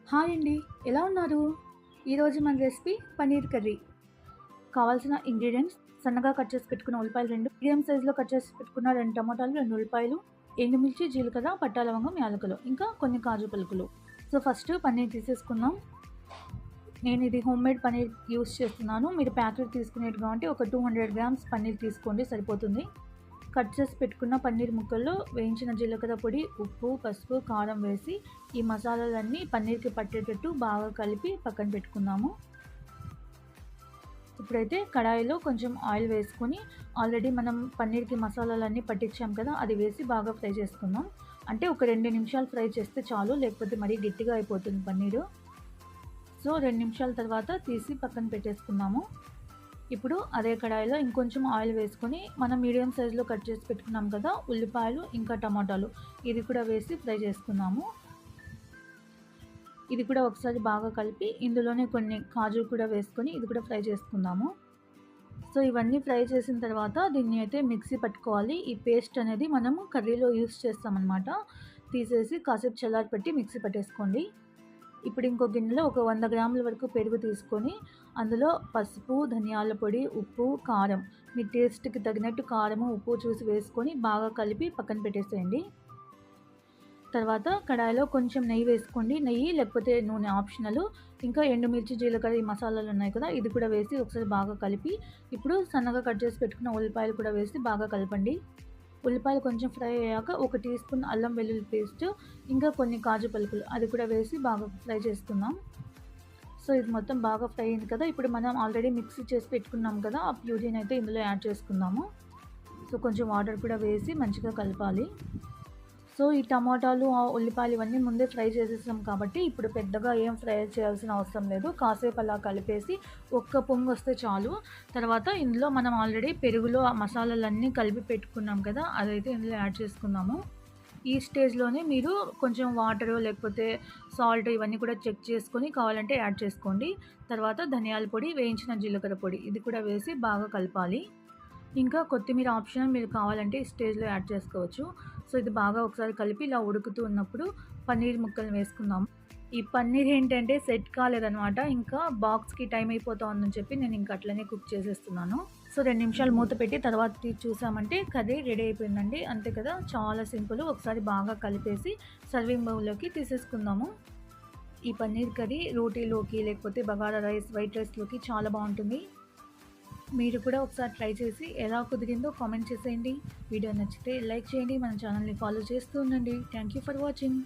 Hi అండి. ఎలా ఉన్నారు? ఈరోజు మన రెసిపీ పన్నీర్ కర్రీ. కావాల్సిన ఇంగ్రీడియెంట్స్ సన్నగా కట్ చేసి పెట్టుకున్న ఉల్లిపాయలు 2, మీడియం సైజులో కట్ చేసి పెట్టుకున్న 2 టమాటాలు, 2 ఉల్లిపాయలు, ఎండుమిర్చి, జీలకర్ర, పట్టా లవంగం, యాలకులు, ఇంకా కొన్ని కాజు పలుకులు. సో ఫస్ట్ పన్నీర్ తీసేసుకుందాం. నేను ఇది హోమ్‌మేడ్ పన్నీర్ యూజ్ చేస్తున్నాను. మీరు ప్యాకెట్ తీసుకునేది కాబట్టి ఒక 200 గ్రామ్స్ పన్నీర్ తీసుకోండి సరిపోతుంది. కట్ చేసి పెట్టుకున్న పన్నీర్ ముక్కల్లో వేయించిన జీలకర్ర పొడి, ఉప్పు, పసుపు, కారం వేసి ఈ మసాలాలన్నీ పన్నీర్‌కి పట్టేటట్టు బాగా కలిపి పక్కన పెట్టుకుందాము. ఇప్పుడైతే కడాయిలో కొంచెం ఆయిల్ వేసుకొని ఆల్రెడీ మనం పన్నీర్‌కి మసాలాలన్నీ పట్టించాం కదా! అది వేసి బాగా ఫ్రై చేసుకుందాం. అంటే ఒక 2 నిమిషాలు ఫ్రై చేస్తే చాలు, లేకపోతే మరీ గట్టిగా అయిపోతుంది పన్నీరు. సో 2 నిమిషాల తర్వాత తీసి పక్కన పెట్టేసుకుందాము. ఇప్పుడు అదే కడాయిలో ఇంకొంచెం ఆయిల్ వేసుకొని మనం మీడియం సైజులో కట్ చేసి పెట్టుకున్నాం కదా ఉల్లిపాయలు ఇంకా టమాటాలు, ఇది కూడా వేసి ఫ్రై చేసుకుందాము. ఇది కూడా ఒకసారి బాగా కలిపి ఇందులోనే కొన్ని కాజు కూడా వేసుకొని ఇది కూడా ఫ్రై చేసుకుందాము. సో ఇవన్నీ ఫ్రై చేసిన తర్వాత దీన్ని అయితే మిక్సీ పట్టుకోవాలి. ఈ పేస్ట్ అనేది మనము కర్రీలో యూస్ చేస్తామన్నమాట. తీసేసి కాసేపు చల్లారపెట్టి మిక్సీ పట్టేసుకోండి. ఇప్పుడు ఇంకో గిన్నెలో ఒక 100 గ్రాముల వరకు పెరుగు తీసుకొని అందులో పసుపు, ధనియాల పొడి, ఉప్పు, కారం, మీ టేస్ట్‌కి తగినట్టు కారము, ఉప్పు చూసి వేసుకొని బాగా కలిపి పక్కన పెట్టేసేయండి. తర్వాత కడాయిలో కొంచెం నెయ్యి వేసుకోండి. నెయ్యి లేకపోతే నూనె ఆప్షనల్. ఇంకా ఎండుమిర్చి, జీలకర్ర ఈ మసాలాలు ఉన్నాయి కదా! ఇది కూడా వేసి ఒకసారి బాగా కలిపి ఇప్పుడు సన్నగా కట్ చేసి పెట్టుకున్న ఉల్లిపాయలు కూడా వేసి బాగా కలపండి. ఉల్లిపాయలు కొంచెం ఫ్రై అయ్యాక ఒక టీ స్పూన్ అల్లం వెల్లుల్లి పేస్ట్, ఇంకా కొన్ని కాజు పలుకులు అది కూడా వేసి బాగా ఫ్రై చేసుకుందాం. సో ఇది మొత్తం బాగా ఫ్రై అయింది కదా! ఇప్పుడు మనం ఆల్రెడీ మిక్సీ చేసి పెట్టుకున్నాం కదా! ఆ ప్యూరీని అయితే ఇందులో యాడ్ చేసుకుందాము. సో కొంచెం వాటర్ కూడా వేసి మంచిగా కలపాలి. సో ఈ టమాటాలు, ఉల్లిపాయలు ఇవన్నీ ముందే ఫ్రై చేసేసాం కాబట్టి ఇప్పుడు పెద్దగా ఏం ఫ్రై చేయాల్సిన అవసరం లేదు. కాసేపు అలా కలిపేసి ఒక్క పొంగొస్తే చాలు. తర్వాత ఇందులో మనం ఆల్రెడీ పెరుగులో ఆ మసాలాలన్నీ కలిపి పెట్టుకున్నాం కదా! అదైతే ఇందులో యాడ్ చేసుకుందాము. ఈ స్టేజ్‌లోనే మీరు కొంచెం వాటరు లేకపోతే సాల్ట్ ఇవన్నీ కూడా చెక్ చేసుకొని కావాలంటే యాడ్ చేసుకోండి. తర్వాత ధనియాల పొడి, వేయించిన జీలకర్ర పొడి ఇది కూడా వేసి బాగా కలపాలి. ఇంకా కొత్తిమీర ఆప్షనల్, మీరు కావాలంటే ఈ స్టేజ్‌లో యాడ్ చేసుకోవచ్చు. సో ఇది బాగా ఒకసారి కలిపి ఇలా ఉడుకుతూ ఉన్నప్పుడు పన్నీర్ ముక్కలు వేసుకుందాం. ఈ పన్నీర్ ఏంటంటే సెట్ కాలేదనమాట. ఇంకా బాక్స్‌కి టైం అయిపోతోందని చెప్పి నేను ఇంక అట్లనే కుక్ చేసేస్తున్నాను. సో 2 నిమిషాలు మూత పెట్టి తర్వాత తీసి చూసామంటే కర్రీ రెడీ అయిపోయిందండి. అంతే కదా! చాలా సింపుల్. ఒకసారి బాగా కలిపేసి సర్వింగ్ బౌల్‌లోకి తీసేసుకుందాము. ఈ పన్నీర్ కర్రీ రోటీలోకి లేకపోతే బగారా రైస్, వైట్ రైస్‌లోకి చాలా బావుంటుంది. మీరు కూడా ఒకసారి ట్రై చేసి ఎలా కుదిరిందో కామెంట్ చేసేయండి. వీడియో నచ్చితే లైక్ చేయండి. మన ఛానల్‌ని ఫాలో చేస్తూ ఉండండి. Thank you for watching.